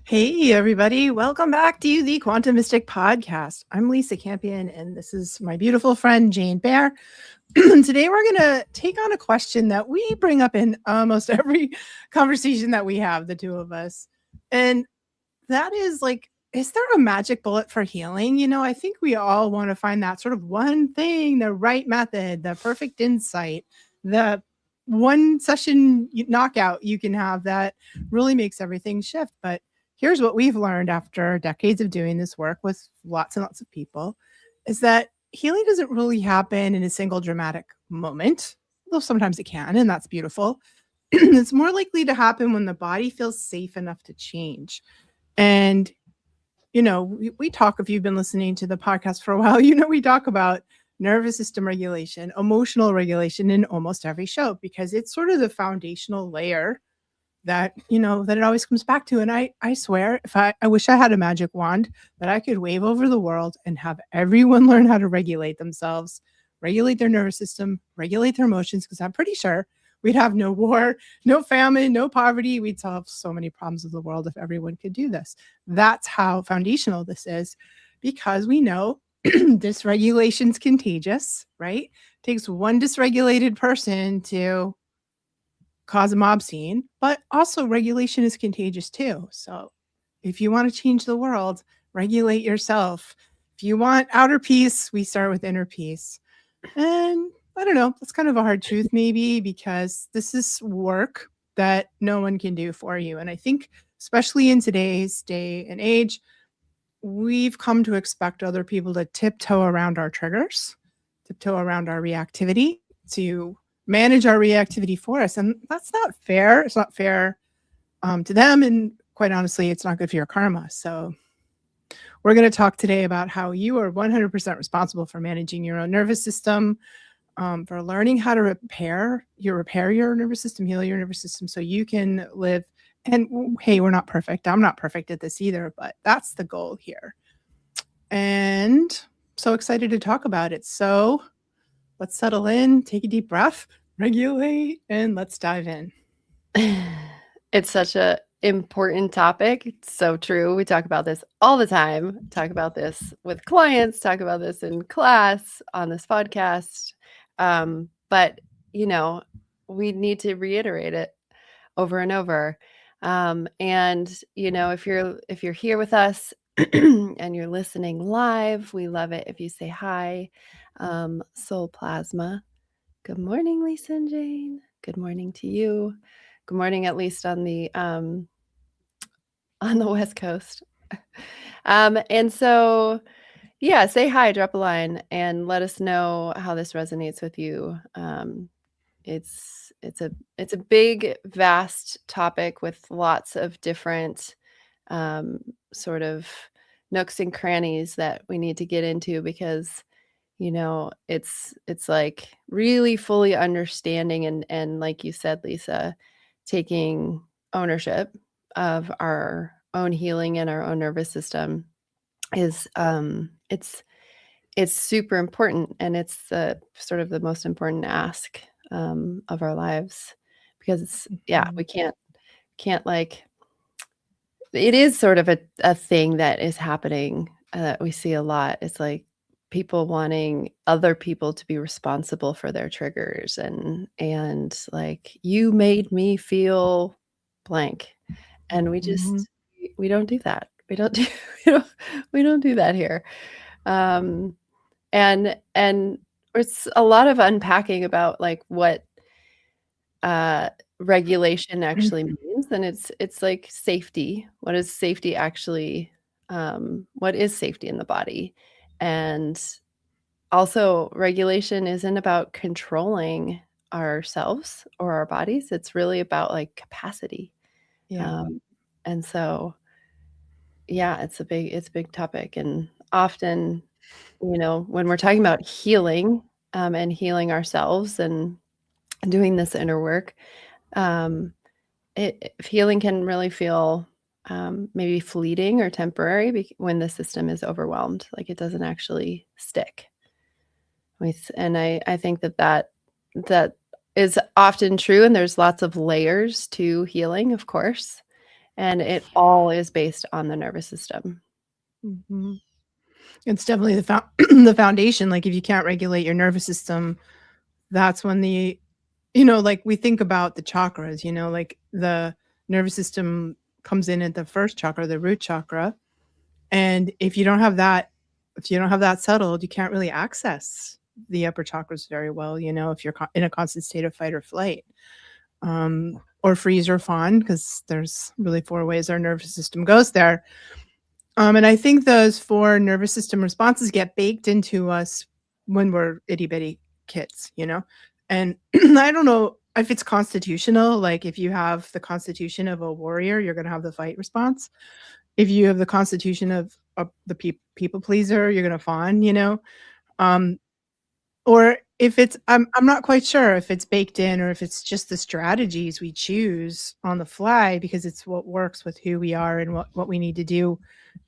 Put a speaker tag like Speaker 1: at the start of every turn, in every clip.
Speaker 1: Hey, everybody. Welcome back to the Quantum Mystic Podcast. I'm Lisa Campion, and this is my beautiful friend, Jane Bear. Today, we're going to take on a question that we bring up in almost every conversation that we have, the two of us. And that is like, is there a magic bullet for healing? I think we all want to find that sort of one thing, the right method, the perfect insight, the one session knockout you can have that really makes everything shift. But here's what we've learned after decades of doing this work with lots and lots of people is that healing doesn't really happen in a single dramatic moment, though sometimes it can, and that's beautiful. It's more likely to happen when the body feels safe enough to change. And, we talk, if you've been listening to the podcast for a while, we talk about nervous system regulation, emotional regulation in almost every show because it's sort of the foundational layer that it always comes back to. And I swear, if I wish I had a magic wand that I could wave over the world and have everyone learn how to regulate themselves, regulate their nervous system, regulate their emotions, because I'm pretty sure we'd have no war, no famine, no poverty. We'd solve so many problems of the world if everyone could do this. That's how foundational this is, because we know dysregulation's contagious, right? It takes one dysregulated person to cause a mob scene, but also regulation is contagious too. So if you want to change the world, regulate yourself. If you want outer peace, we start with inner peace. And I don't know, that's kind of a hard truth maybe, because this is work that no one can do for you. And I think especially in today's day and age, we've come to expect other people to tiptoe around our triggers, tiptoe around our reactivity, to manage our reactivity for us. And that's not fair. It's not fair to them. And quite honestly, it's not good for your karma. So we're going to talk today about how you are 100% responsible for managing your own nervous system, for learning how to repair your nervous system, heal your nervous system so you can live. And hey, we're not perfect. I'm not perfect at this either, but that's the goal here. And so excited to talk about it. So let's settle in, take a deep breath, regulate, and let's dive in.
Speaker 2: It's such a important topic. It's so true. We talk about this all the time. Talk about this with clients, talk about this in class, on this podcast. But we need to reiterate it over and over. If you're here with us and you're listening live, we love it if you say hi. Soul Plasma. Good morning, Lisa and Jane. Good morning to you. Good morning, at least on the West Coast. And so, yeah, say hi, drop a line, and let us know how this resonates with you. It's a big, vast topic with lots of different sort of nooks and crannies that we need to get into because it's like really fully understanding and like you said, Lisa, taking ownership of our own healing and our own nervous system is it's super important, and it's the sort of the most important ask of our lives because we can't like it is sort of a thing that is happening that we see a lot. It's like people wanting other people to be responsible for their triggers and like, you made me feel blank. And we don't do that. We don't do we don't do that here. And it's a lot of unpacking about like what regulation actually means, and it's like safety. What is safety actually? What is safety in the body? And also, regulation isn't about controlling ourselves or our bodies. It's really about like capacity.
Speaker 1: Yeah.
Speaker 2: And so, yeah, it's a big topic. And often, when we're talking about healing and healing ourselves and doing this inner work, healing can really feel maybe fleeting or temporary when the system is overwhelmed. Like, it doesn't actually stick. And I think that is often true, and there's lots of layers to healing, of course. And it all is based on the nervous system.
Speaker 1: Mm-hmm. It's definitely the foundation. Like if you can't regulate your nervous system, that's when like we think about the chakras, like the nervous system comes in at the first chakra, the root chakra. And if you don't have that settled, you can't really access the upper chakras very well, if you're in a constant state of fight or flight, or freeze or fawn, because there's really 4 ways our nervous system goes there. And I think those 4 nervous system responses get baked into us when we're itty bitty kids, and I don't know if it's constitutional. Like if you have the constitution of a warrior, you're going to have the fight response. If you have the constitution of the people pleaser, you're going to fawn, um, or if it's, I'm not quite sure if it's baked in or if it's just the strategies we choose on the fly because it's what works with who we are and what we need to do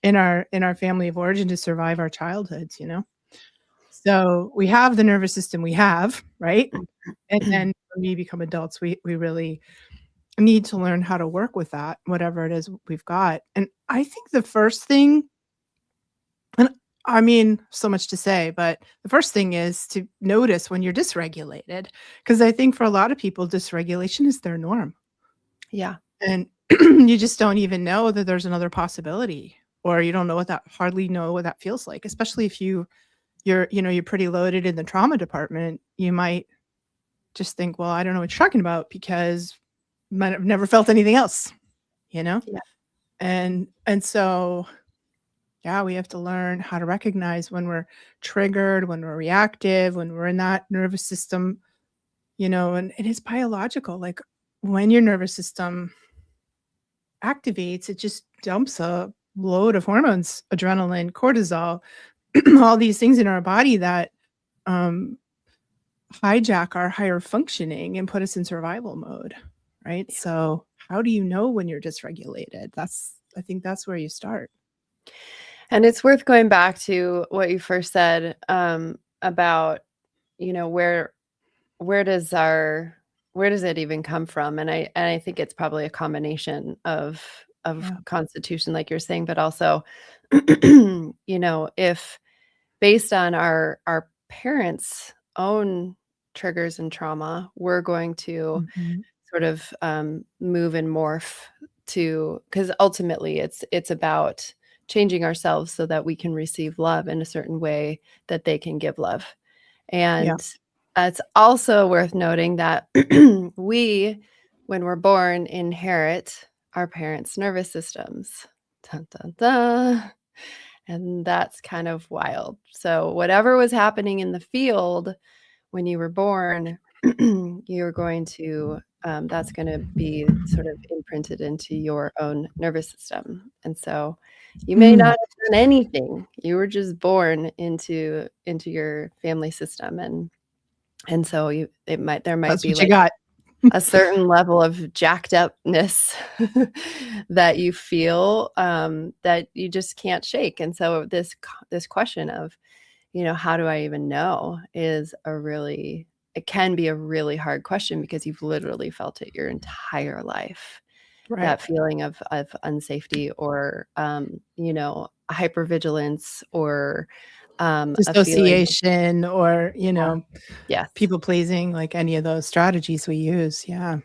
Speaker 1: in our family of origin to survive our childhoods, So we have the nervous system we have, right? And then when we become adults, we really need to learn how to work with that, whatever it is we've got. And I think the first thing, and I mean, so much to say, but the first thing is to notice when you're dysregulated, because I think for a lot of people, dysregulation is their norm.
Speaker 2: Yeah.
Speaker 1: And you just don't even know that there's another possibility, or you don't know hardly know what that feels like, especially if you're pretty loaded in the trauma department. You might just think, well, I don't know what you're talking about because I might have never felt anything else,
Speaker 2: Yeah.
Speaker 1: And so, yeah, we have to learn how to recognize when we're triggered, when we're reactive, when we're in that nervous system, and it's biological. Like when your nervous system activates, it just dumps a load of hormones, adrenaline, cortisol, all these things in our body that hijack our higher functioning and put us in survival mode, right?
Speaker 2: Yeah.
Speaker 1: So how do you know when you're dysregulated? I think that's where you start.
Speaker 2: And it's worth going back to what you first said about, where does it even come from? And I think it's probably a combination of constitution, like you're saying, but also, if based on our parents' own triggers and trauma, we're going to sort of move and morph because ultimately it's about changing ourselves so that we can receive love in a certain way that they can give love. And it's also worth noting that we, when we're born, inherit our parents' nervous systems. Dun, dun, dun. And that's kind of wild. So whatever was happening in the field when you were born, you're going to, that's going to be sort of imprinted into your own nervous system. And so you may not have done anything. You were just born into your family system. And so there might
Speaker 1: That's
Speaker 2: be
Speaker 1: what you got.
Speaker 2: a certain level of jacked upness that you feel that you just can't shake. And so this question of, how do I even know it can be a really hard question because you've literally felt it your entire life.
Speaker 1: Right.
Speaker 2: That feeling of unsafety or, hypervigilance or
Speaker 1: dissociation or,
Speaker 2: yes.
Speaker 1: people pleasing, like any of those strategies we use. Yeah.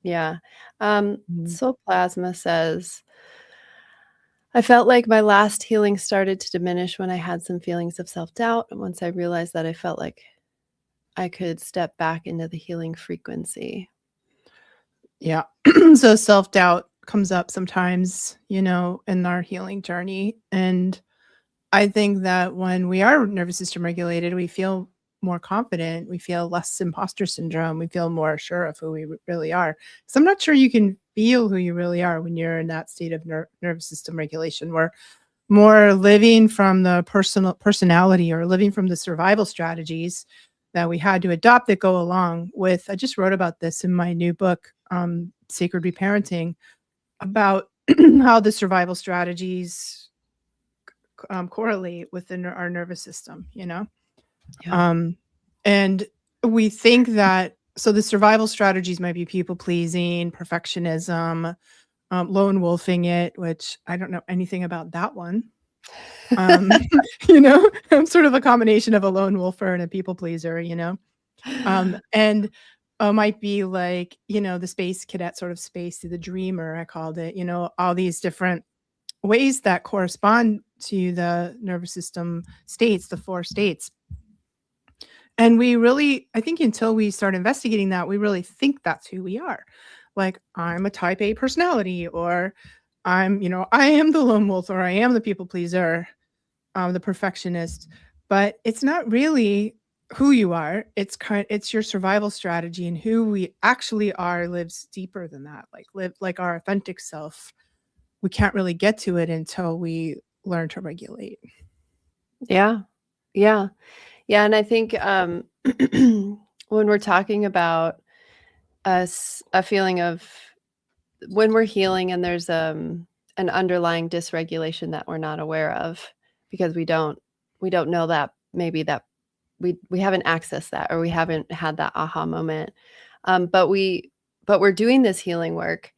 Speaker 2: Yeah. Soul Plasma says, I felt like my last healing started to diminish when I had some feelings of self-doubt. And once I realized that, I felt like I could step back into the healing frequency.
Speaker 1: Yeah. So self-doubt comes up sometimes, in our healing journey. And I think that when we are nervous system regulated, we feel more confident. We feel less imposter syndrome. We feel more sure of who we really are. So I'm not sure you can feel who you really are when you're in that state of nervous system regulation. We're more living from the personality or living from the survival strategies that we had to adopt that go along with. I just wrote about this in my new book, Sacred Reparenting, about how the survival strategies correlate within our nervous system,
Speaker 2: Yeah.
Speaker 1: And we think that, so the survival strategies might be people pleasing, perfectionism, lone wolfing it, which I don't know anything about that one. Um, you know, I'm sort of a combination of a lone wolfer and a people pleaser, you know? And might be like, you know, the space cadet sort of space, the dreamer, I called it, you know, all these different ways that correspond to the nervous system states, the 4 states. And we really, I think until we start investigating that, we really think that's who we are. Like, I'm a type A personality, or I'm, you know, I am the lone wolf, or I am the people pleaser, the perfectionist. But it's not really who you are. It's your survival strategy, and who we actually are lives deeper than that. Live like our authentic self. We can't really get to it until we learn to regulate.
Speaker 2: Yeah. Yeah. Yeah, and I think, when we're talking about a feeling of when we're healing and there's, an underlying dysregulation that we're not aware of because we don't know that maybe that we haven't accessed that, or we haven't had that aha moment. But we're doing this healing work.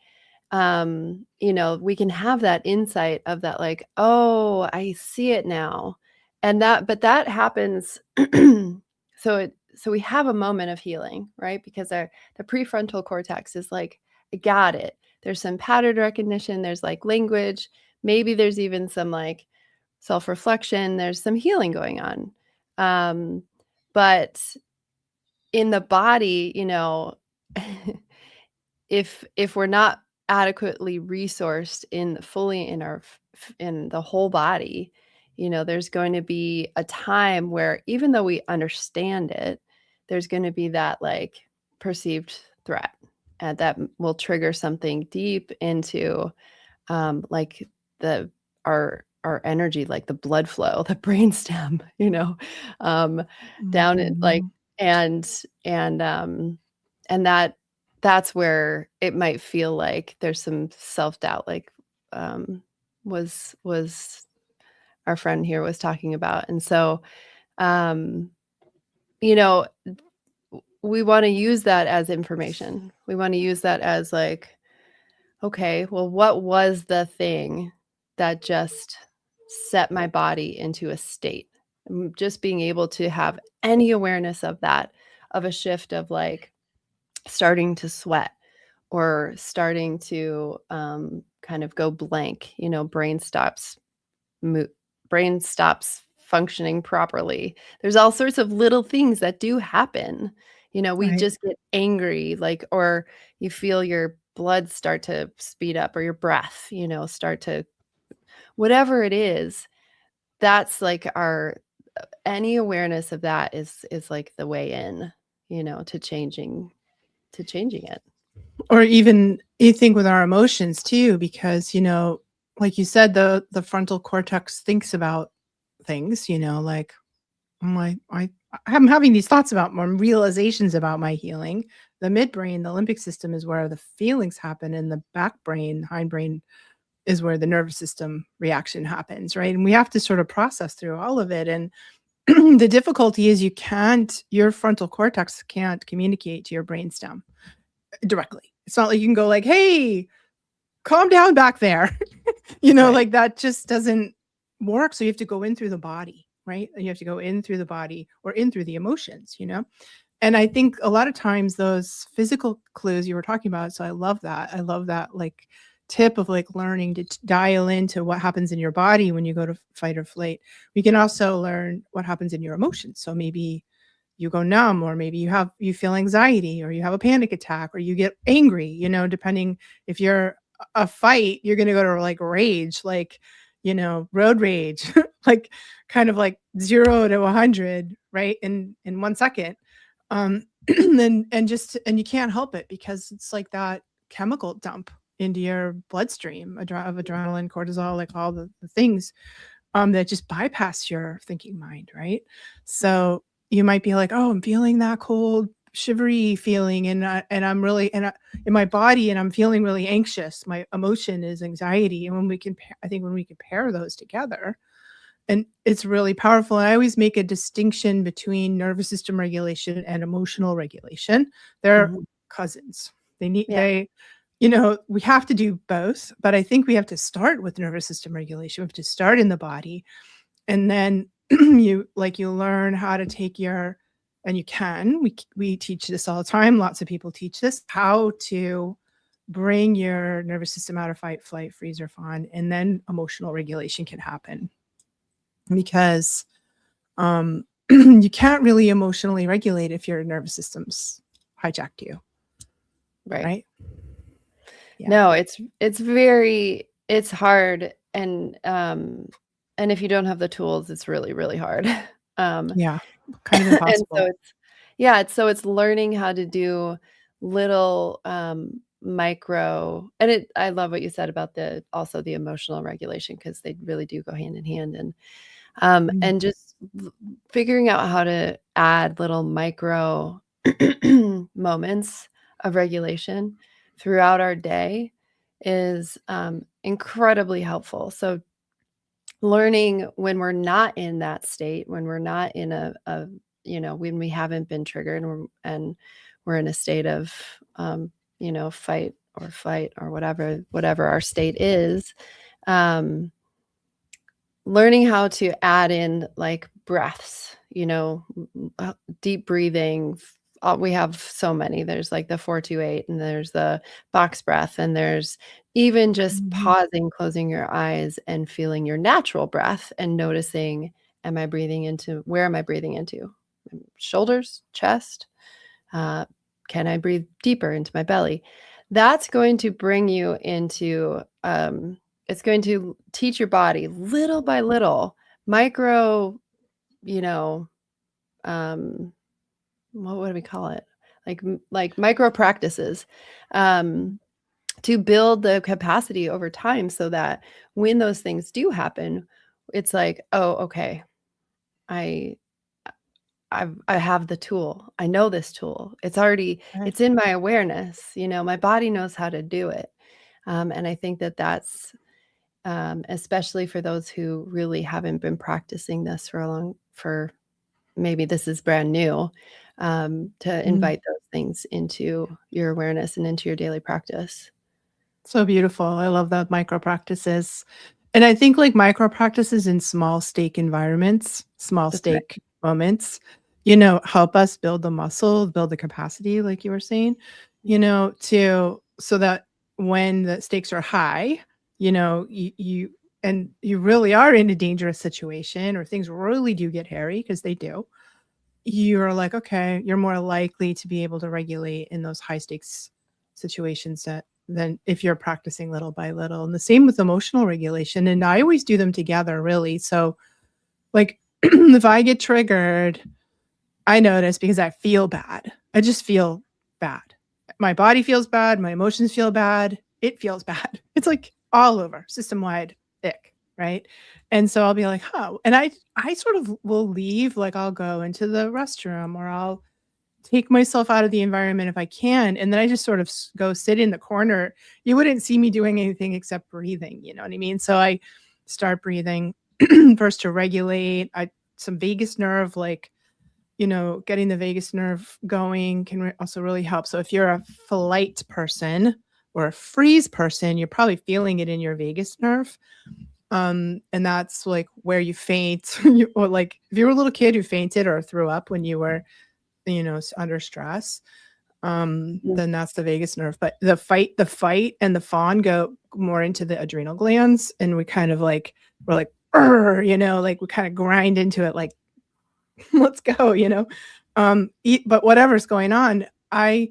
Speaker 2: You know, we can have that insight of that, like, oh, I see it now. But that happens. So we have a moment of healing, right? Because the prefrontal cortex is like, I got it. There's some pattern recognition, there's like language, maybe there's even some like self-reflection, there's some healing going on. But in the body, you know, if we're not adequately resourced in fully in our in the whole body, you know, there's going to be a time where even though we understand it, there's going to be that like perceived threat, and that will trigger something deep into like our energy, like the blood flow, the brainstem, you know, um, down it like
Speaker 1: Mhm.
Speaker 2: and and um and that's where it might feel like there's some self-doubt, like was our friend here was talking about. And so um you know, we want to use that as information. We want to use that as like, okay, well, what was the thing that just set my body into a state? Just being able to have any awareness of that, of a shift of like starting to sweat or starting to kind of go blank, you know, mo- brain stops functioning properly. There's all sorts of little things that do happen. You know, we
Speaker 1: Right.
Speaker 2: just get angry, like, or you feel your blood start to speed up, or your breath, you know, start to whatever it is. That's like our any awareness of that is like the way in, you know, to changing it.
Speaker 1: Or even you think with our emotions too, because, you know, like you said, the frontal cortex thinks about things, you know, like, I'm having these thoughts about more realizations about my healing. The midbrain, the limbic system, is where the feelings happen, and the back brain, hindbrain, is where the nervous system reaction happens, right? And we have to sort of process through all of it. And the difficulty is your frontal cortex can't communicate to your brainstem directly. It's not like you can go like, "Hey, calm down back there." You know,
Speaker 2: Right.
Speaker 1: like that just doesn't work. So you have to go in through the body, right? You have to go in through the body or in through the emotions, you know? And I think a lot of times those physical clues you were talking about, so I love that. I love that like tip of like learning to dial into what happens in your body when you go to fight or flight. We can also learn what happens in your emotions. So maybe you go numb, or maybe you feel anxiety, or you have a panic attack, or you get angry, you know, depending. If you're a fight, you're going to go to like rage, like, you know, road rage, like kind of like 0 to 100, right? In 1 second. And you can't help it because it's like that chemical dump into your bloodstream of adrenaline, cortisol, like all the things that just bypass your thinking mind, right? So you might be like, "Oh, I'm feeling that cold, shivery feeling, and I'm really in my body, and I'm feeling really anxious. My emotion is anxiety." And I think when we compare those together, and it's really powerful. And I always make a distinction between nervous system regulation and emotional regulation. They're
Speaker 2: Mhm.
Speaker 1: cousins. They need
Speaker 2: Yeah.
Speaker 1: they we have to do both, but I think we have to start with nervous system regulation. We have to start in the body, and then you learn how to take and we teach this all the time. Lots of people teach this, how to bring your nervous system out of fight, flight, freeze, or fawn, and then emotional regulation can happen. Because you can't really emotionally regulate if your nervous system's hijacked you. Right?
Speaker 2: Yeah. No, it's hard. And if you don't have the tools, it's really, really hard.
Speaker 1: Yeah. Kind of impossible.
Speaker 2: It's learning how to do little micro, and I love what you said about the emotional regulation, because they really do go hand in hand. And just figuring out how to add little micro moments of regulation throughout our day is incredibly helpful. So learning when we're not in that state, when we're not in when we haven't been triggered and we're in a state of fight or flight or whatever our state is, learning how to add in like breaths, deep breathing. We have so many. There's like the 4-2-8, and there's the box breath, and there's even just pausing, closing your eyes and feeling your natural breath and noticing, where am I breathing into? Shoulders, chest? Can I breathe deeper into my belly? That's going to bring you into, it's going to teach your body little by little, micro, what would we call it? Like micro practices, to build the capacity over time, so that when those things do happen, it's like, oh, okay, I have the tool. I know this tool. It's in my awareness. My body knows how to do it. And I think that's especially for those who really haven't been practicing this for maybe this is brand new, to invite those things into your awareness and into your daily practice.
Speaker 1: So beautiful. I love that micro practices. And I think like micro practices in small stake environments, small stake moments, help us build the muscle, build the capacity, like you were saying, so that when the stakes are high, you really are in a dangerous situation, or things really do get hairy, because they do. You're like, okay, you're more likely to be able to regulate in those high stakes situations than if you're practicing little by little. And the same with emotional regulation. And I always do them together, really. So like if I get triggered, I notice, because I feel bad. I just feel bad. My body feels bad. My emotions feel bad. It feels bad. It's like all over, system-wide ick, right? And so I'll be like, oh, and I sort of will leave, like I'll go into the restroom, or I'll take myself out of the environment if I can. And then I just sort of go sit in the corner. You wouldn't see me doing anything except breathing, you know what I mean? So I start breathing first to regulate. Some vagus nerve, like, getting the vagus nerve going can also really help. So if you're a flight person or a freeze person, you're probably feeling it in your vagus nerve. And that's like where you faint, or like if you were a little kid who fainted or threw up when you were, under stress, then that's the vagus nerve. But the fight and the fawn go more into the adrenal glands, and we kind of like, we're like, like we kind of grind into it, like, let's go, but whatever's going on, I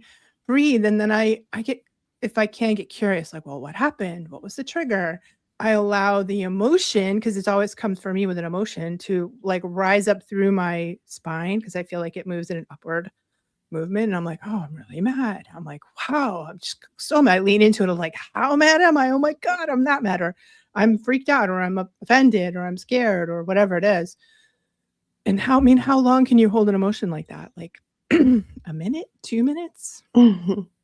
Speaker 1: breathe. And then I get, if I can get curious, like, well, what happened? What was the trigger? I allow the emotion, because it always comes for me with an emotion, to like rise up through my spine, because I feel like it moves in an upward movement. And I'm like, oh, I'm really mad. I'm like, wow, I'm just so mad. I lean into it. I'm like, how mad am I? Oh my God, I'm not mad, or I'm freaked out, or I'm offended, or I'm scared, or whatever it is. And how long can you hold an emotion like that? Like a minute, 2 minutes,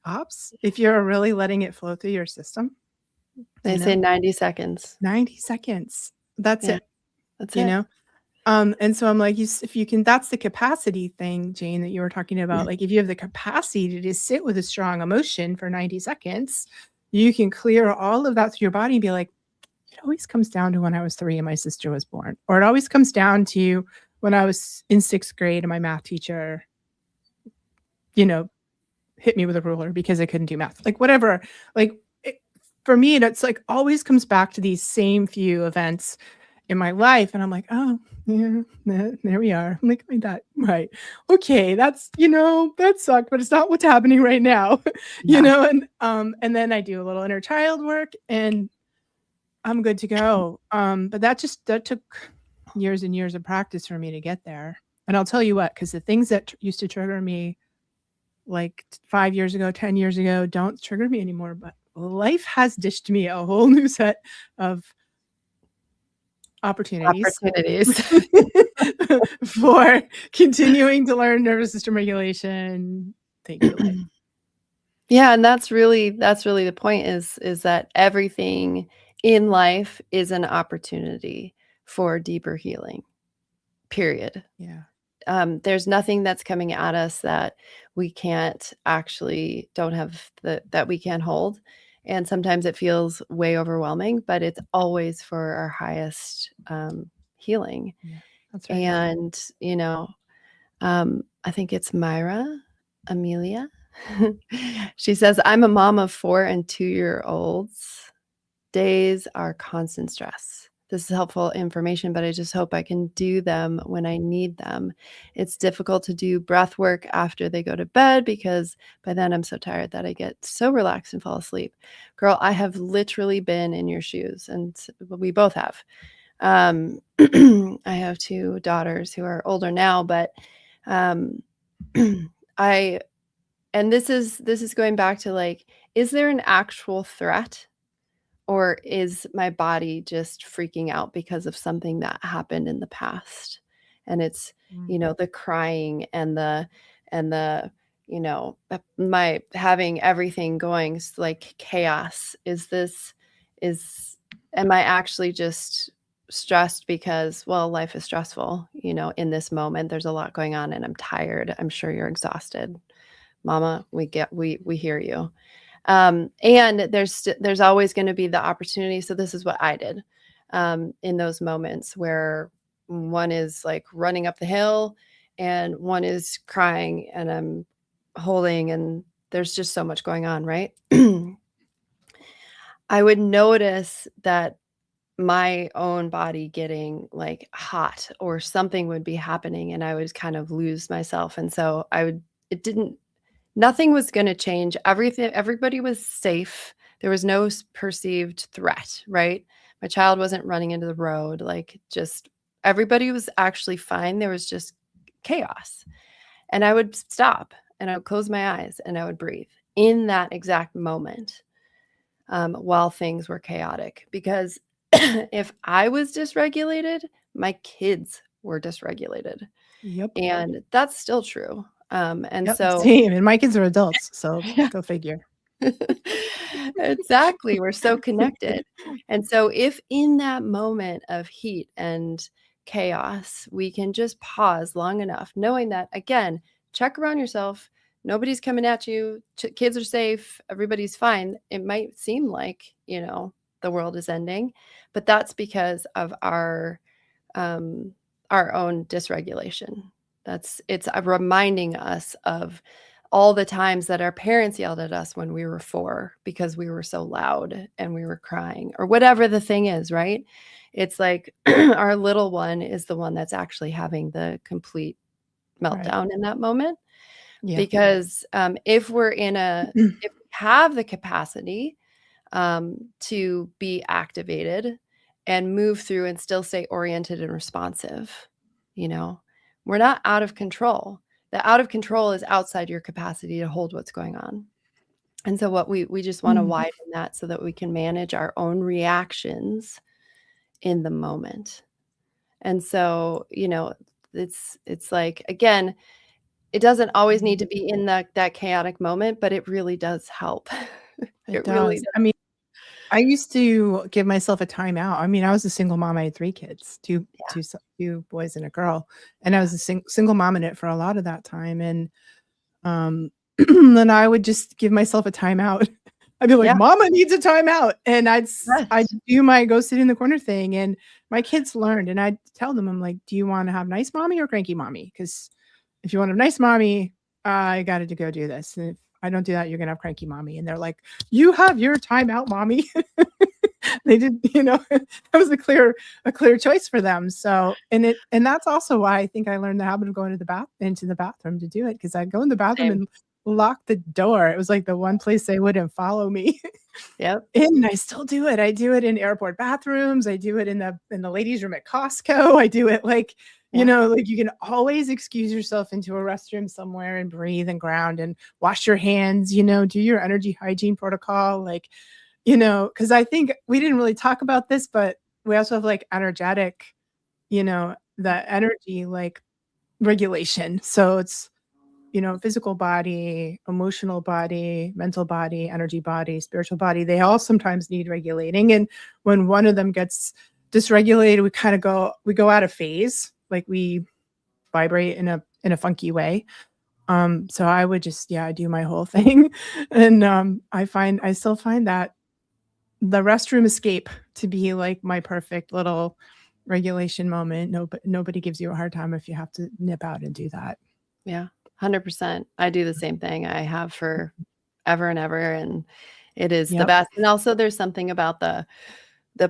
Speaker 1: tops, if you're really letting it flow through your system.
Speaker 2: They say 90 seconds.
Speaker 1: 90 seconds. That's it. That's it. And so I'm like, if you can, that's the capacity thing, Jane, that you were talking about. Like if you have the capacity to just sit with a strong emotion for 90 seconds, you can clear all of that through your body and be like, it always comes down to when I was 3 and my sister was born, or it always comes down to when I was in 6th grade and my math teacher, you know, hit me with a ruler because I couldn't do math. Like, whatever. Like, for me, it's like always comes back to these same few events in my life. And I'm like, oh, yeah, there we are. I'm like, right. Okay, that's, that sucked, but it's not what's happening right now.
Speaker 2: Yeah.
Speaker 1: And then I do a little inner child work and I'm good to go. But that took years and years of practice for me to get there. And I'll tell you what, because the things that used to trigger me like 5 years ago, 10 years ago, don't trigger me anymore. But life has dished me a whole new set of opportunities for continuing to learn nervous system regulation. Thank you, life.
Speaker 2: Yeah, and that's really the point is that everything in life is an opportunity for deeper healing. Period.
Speaker 1: Yeah.
Speaker 2: There's nothing that's coming at us that we can't actually that we can't hold. And sometimes it feels way overwhelming, but it's always for our highest healing.
Speaker 1: Yeah, that's right.
Speaker 2: And, I think it's Myra Amelia. She says, I'm a mom of 4 and 2-year-olds. Days are constant stress. This is helpful information, but I just hope I can do them when I need them. It's difficult to do breath work after they go to bed because by then I'm so tired that I get so relaxed and fall asleep. Girl, I have literally been in your shoes, and we both have. I have 2 daughters who are older now, but and this is going back to like, is there an actual threat? Or is my body just freaking out because of something that happened in the past? And it's, the crying and the, my having everything going like chaos. Am I actually just stressed because, well, life is stressful, in this moment, there's a lot going on and I'm tired. I'm sure you're exhausted. Mama, we hear you. And there's always going to be the opportunity. So this is what I did in those moments where one is like running up the hill and one is crying and I'm holding, and there's just so much going on, right? I would notice that my own body getting like hot or something would be happening and I would kind of lose myself. And so nothing was going to change. Everybody was safe. There was no perceived threat, right? My child wasn't running into the road. Like, just everybody was actually fine. There was just chaos. And I would stop and I would close my eyes and I would breathe in that exact moment while things were chaotic. Because if I was dysregulated, my kids were dysregulated.
Speaker 1: Yep.
Speaker 2: And that's still true.
Speaker 1: Yep, same. And my kids are adults, so go figure.
Speaker 2: Exactly. We're so connected. And so if in that moment of heat and chaos, we can just pause long enough, knowing that, again, check around yourself. Nobody's coming at you. Kids are safe. Everybody's fine. It might seem like, the world is ending, but that's because of our own dysregulation. It's reminding us of all the times that our parents yelled at us when we were 4 because we were so loud and we were crying or whatever the thing is, right? It's like our little one is the one that's actually having the complete meltdown in that moment. Yeah. Because if we have the capacity to be activated and move through and still stay oriented and responsive, we're not out of control. The out of control is outside your capacity to hold what's going on. And so what we just want to widen that so that we can manage our own reactions in the moment. And so, it's like, again, it doesn't always need to be in that chaotic moment, but it really does help.
Speaker 1: It does. Really does. I mean, I used to give myself a timeout. I mean, I was a single mom. I had 3 kids, two boys and a girl. And I was a single mom in it for a lot of that time. And then I would just give myself a timeout I'd be like,
Speaker 2: Yeah.
Speaker 1: "Mama needs a timeout," and I'd
Speaker 2: Yes.
Speaker 1: do my go sit in the corner thing, and my kids learned, and I'd tell them, I'm like, "Do you wanna have nice mommy or cranky mommy? Because if you want a nice mommy, I gotta to go do this, and if I don't do that, you're gonna have cranky mommy," and they're like, "You have your timeout, mommy." They did, that was a clear choice for them. So, and that's also why I think I learned the habit of going to into the bathroom to do it, because I'd go in the bathroom
Speaker 2: Same.
Speaker 1: and lock the door. It was like the one place they wouldn't follow me.
Speaker 2: Yep.
Speaker 1: And I still do it. I do it in airport bathrooms. I do it in the ladies' room at Costco. I do it like,
Speaker 2: Yeah.
Speaker 1: like you can always excuse yourself into a restroom somewhere and breathe and ground and wash your hands, do your energy hygiene protocol. Like, because I think we didn't really talk about this, but we also have like energetic, the energy like regulation. So it's, physical body, emotional body, mental body, energy body, spiritual body, they all sometimes need regulating. And when one of them gets dysregulated, we go out of phase, like we vibrate in a funky way. So I would just, yeah, do my whole thing. And I still find that the restroom escape to be like my perfect little regulation moment. Nobody gives you a hard time if you have to nip out and do that.
Speaker 2: Yeah. 100%. I do the same thing. I have for ever and ever, and it is the
Speaker 1: Yep.
Speaker 2: best. And also there's something about the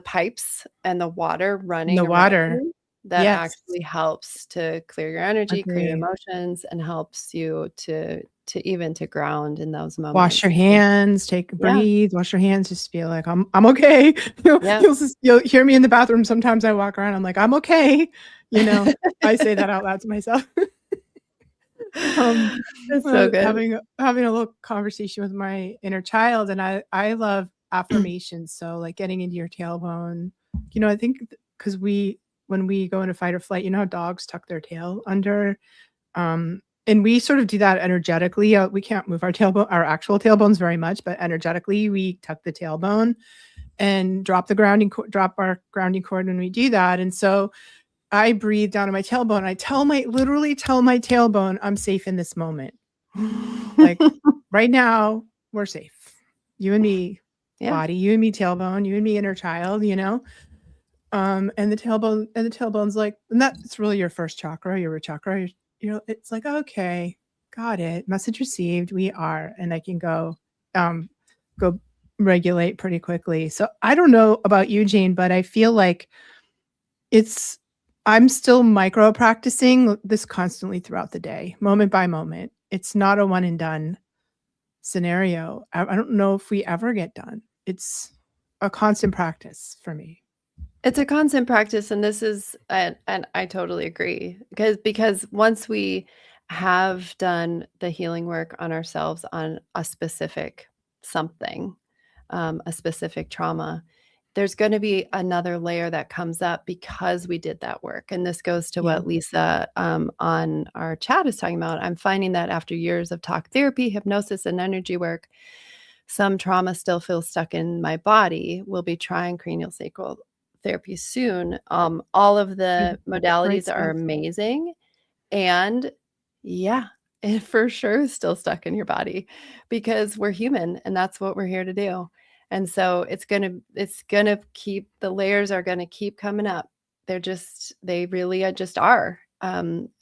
Speaker 2: pipes and the water running
Speaker 1: The
Speaker 2: around
Speaker 1: water.
Speaker 2: you that
Speaker 1: Yes.
Speaker 2: actually helps to clear your energy, clear your
Speaker 1: Agree.
Speaker 2: emotions, and helps you to even to ground in those
Speaker 1: Wash
Speaker 2: moments.
Speaker 1: your hands,
Speaker 2: Yeah.
Speaker 1: wash your hands, just feel like I'm okay. You'll
Speaker 2: Yeah.
Speaker 1: you'll hear me in the bathroom. Sometimes I walk around, I'm like, "I'm okay." You know, I say that out loud to myself. Um,
Speaker 2: That's so good.
Speaker 1: having a little conversation with my inner child, and I love affirmations. So like getting into your tailbone. I think because when we go into fight or flight, how dogs tuck their tail under. And we sort of do that energetically. We can't move our actual tailbones very much, but energetically, we tuck the tailbone and drop our grounding cord when we do that. And so I breathe down to my tailbone. Literally tell my tailbone, I'm safe in this moment. Like right now, we're safe. You and me,
Speaker 2: Yeah.
Speaker 1: body, you and me, tailbone, you and me, inner child, and the tailbone's like, and that's really your first chakra, your root chakra. It's like, okay, got it. Message received. We are, and I can um, go regulate pretty quickly. So I don't know about you, Jane, but I feel like it's, I'm still micro practicing this constantly throughout the day, moment by moment. It's not a one and done scenario. I don't know if we ever get done. It's a constant practice for me.
Speaker 2: It's a constant practice, and this is and I totally agree because once we have done the healing work on ourselves on a specific something, a specific trauma, there's going to be another layer that comes up because we did that work. And this goes to
Speaker 1: Yeah.
Speaker 2: what Lisa on our chat is talking about. I'm finding that after years of talk therapy, hypnosis, and energy work, some trauma still feels stuck in my body. We'll be trying cranial sacral therapy soon. All of the
Speaker 1: Great
Speaker 2: modalities are
Speaker 1: stuff.
Speaker 2: amazing. And yeah, it for sure is still stuck in your body because we're human and that's what we're here to do. And so it's gonna keep the layers are gonna keep coming up. They really just are. And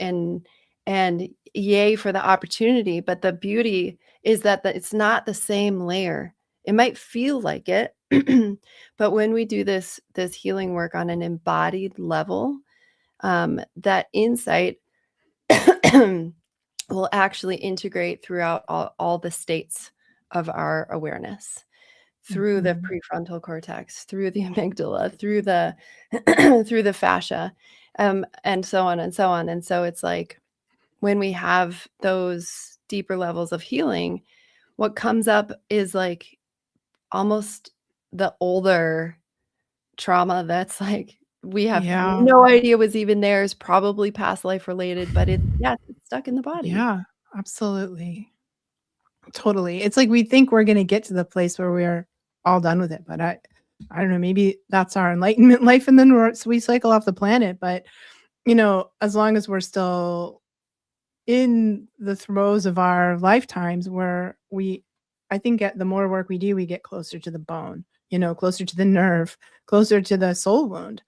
Speaker 2: yay for the opportunity. But the beauty is that it's not the same layer. It might feel like it, but when we do this healing work on an embodied level, that insight will actually integrate throughout all the states of our awareness through the
Speaker 1: Mhm.
Speaker 2: prefrontal cortex, through the amygdala, through the through the fascia, and so on and so on. And so it's like when we have those deeper levels of healing, what comes up is like almost the older trauma that's like we have
Speaker 1: Yeah.
Speaker 2: no idea was even there, is probably past life related, but it's stuck in the body.
Speaker 1: Yeah, absolutely. Totally. It's like we think we're gonna get to the place where we're all done with it, but I don't know, maybe that's our enlightenment life, and then we cycle off the planet. But, as long as we're still in the throes of our lifetimes where I think the more work we do, we get closer to the bone, closer to the nerve, closer to the soul wound.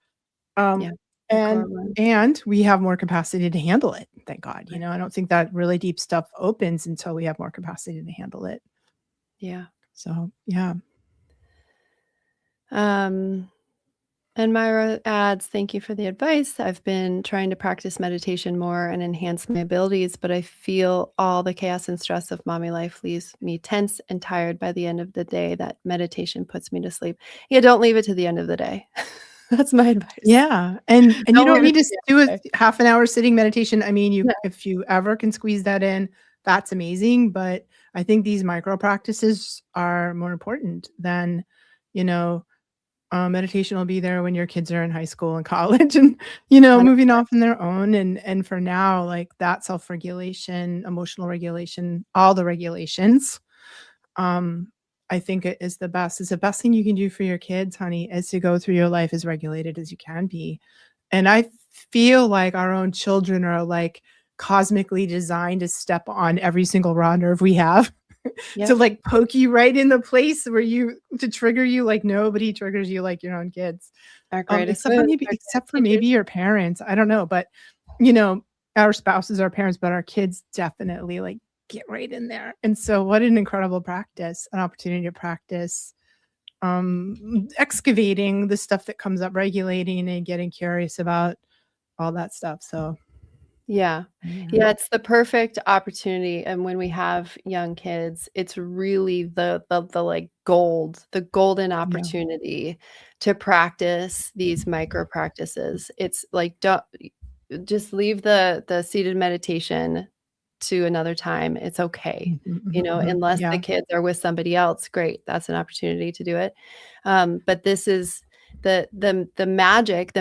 Speaker 2: Yeah.
Speaker 1: Um,
Speaker 2: The core
Speaker 1: and
Speaker 2: wound.
Speaker 1: and we have more capacity to handle it, thank God. I don't think that really deep stuff opens until we have more capacity to handle it.
Speaker 2: Yeah.
Speaker 1: So, yeah.
Speaker 2: And Myra adds, thank you for the advice. I've been trying to practice meditation more and enhance my abilities, but I feel all the chaos and stress of mommy life leaves me tense and tired by the end of the day. That meditation puts me to sleep. Yeah, don't leave it to the end of the day. That's my advice.
Speaker 1: Yeah, and you
Speaker 2: Don't
Speaker 1: don't
Speaker 2: leave it
Speaker 1: need to
Speaker 2: to the
Speaker 1: do
Speaker 2: end
Speaker 1: a
Speaker 2: of the day.
Speaker 1: half an hour sitting meditation. I mean,
Speaker 2: No.
Speaker 1: if you ever can squeeze that in, that's amazing, but I think these micro practices are more important than, you know, meditation will be there when your kids are in high school and college and, moving
Speaker 2: 100%.
Speaker 1: off on their own, and for now, like, that self-regulation, emotional regulation, all the regulations, um, I think it is the best. It's the best thing you can do for your kids, honey, is to go through your life as regulated as you can be. And I feel like our own children are like cosmically designed to step on every single raw nerve we have to
Speaker 2: Yep.
Speaker 1: like poke you right in the place to trigger you like nobody triggers you like your own kids.
Speaker 2: Our greatest
Speaker 1: Except for
Speaker 2: wounds,
Speaker 1: maybe
Speaker 2: our
Speaker 1: except
Speaker 2: greatest
Speaker 1: for
Speaker 2: teachers.
Speaker 1: maybe your parents. I don't know, but you know, our spouses, our parents, but our kids definitely like get right in there. And so what an incredible practice, an opportunity to practice excavating the stuff that comes up, regulating and getting curious about all that stuff. So
Speaker 2: Yeah.
Speaker 1: yeah.
Speaker 2: Yeah, it's the perfect opportunity, and when we have young kids, it's really the, like, the golden
Speaker 1: Yeah.
Speaker 2: opportunity to practice these micro practices. It's like, don't just leave the seated meditation to another time, it's okay.
Speaker 1: Mhm, mhm, mhm.
Speaker 2: Unless the
Speaker 1: Yeah.
Speaker 2: kids are with somebody else, great, that's an opportunity to do it. But this is the magic,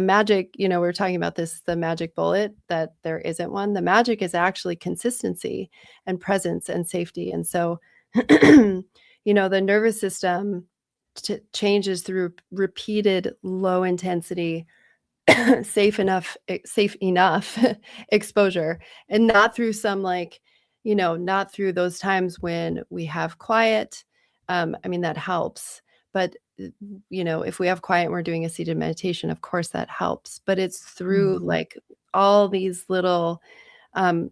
Speaker 2: we were talking about this, the magic bullet, that there isn't one. The magic is actually consistency and presence and safety. And so, the nervous system changes through repeated low intensity, safe enough exposure, and not through some like, not through those times when we have quiet. I mean, that helps, but if we have quiet and we're doing a seated meditation, of course that helps, but it's through
Speaker 1: Mhm.
Speaker 2: like all these little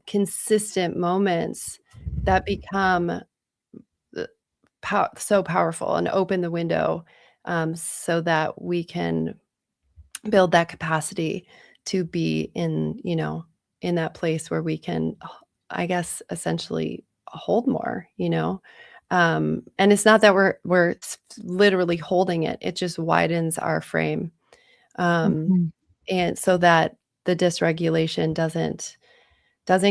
Speaker 2: consistent moments that become so powerful and open the window, so that we can build that capacity to be in that place where we can, I guess, essentially hold more, and it's not that we're literally holding it. It just widens our frame, um,
Speaker 1: Mhm.
Speaker 2: and so that the dysregulation doesn't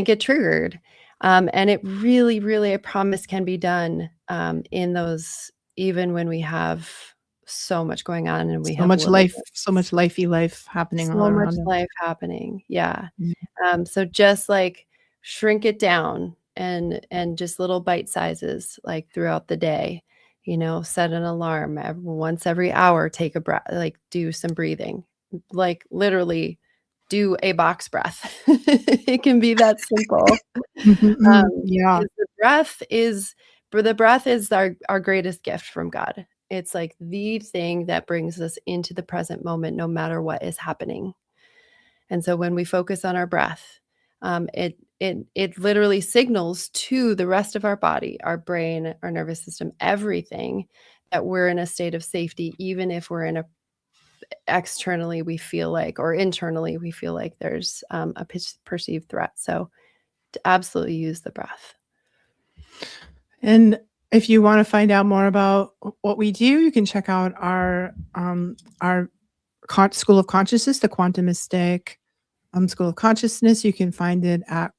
Speaker 2: get triggered. And it really, really, I promise, can be done, in those, even when we have so much going on and we have little
Speaker 1: So much lifey life happening all
Speaker 2: so much
Speaker 1: around us.
Speaker 2: life happening, yeah.
Speaker 1: Yeah.
Speaker 2: So just, like, shrink it down and just little bite sizes, like, throughout the day, set an alarm once every hour, take a breath, like, do some breathing, like, literally do a box breath. It can be that simple,
Speaker 1: Mhm, mhm. Yeah.
Speaker 2: because the breath is our greatest gift from God. It's, like, the thing that brings us into the present moment no matter what is happening. And so when we focus on our breath, it literally signals to the rest of our body, our brain, our nervous system, everything, that we're in a state of safety, even if we're in a externally we feel like, or internally we feel like there's a perceived threat. So to absolutely use the breath.
Speaker 1: And if you wanna find out more about what we do, you can check out our School of Consciousness, the Quantum Mystic, School of Consciousness. You can find it at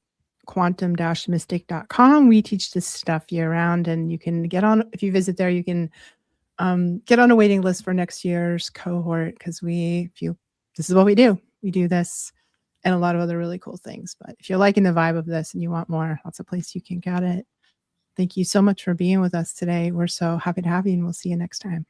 Speaker 1: quantum-mystic.com. We teach this stuff year round, and you can get on if you visit there, you can, get on a waiting list for next year's cohort because we feel this is what we do. We do this and a lot of other really cool things, but if you're liking the vibe of this and you want more, that's a place you can get it. Thank you so much for being with us today. We're so happy to have you, and we'll see you next time.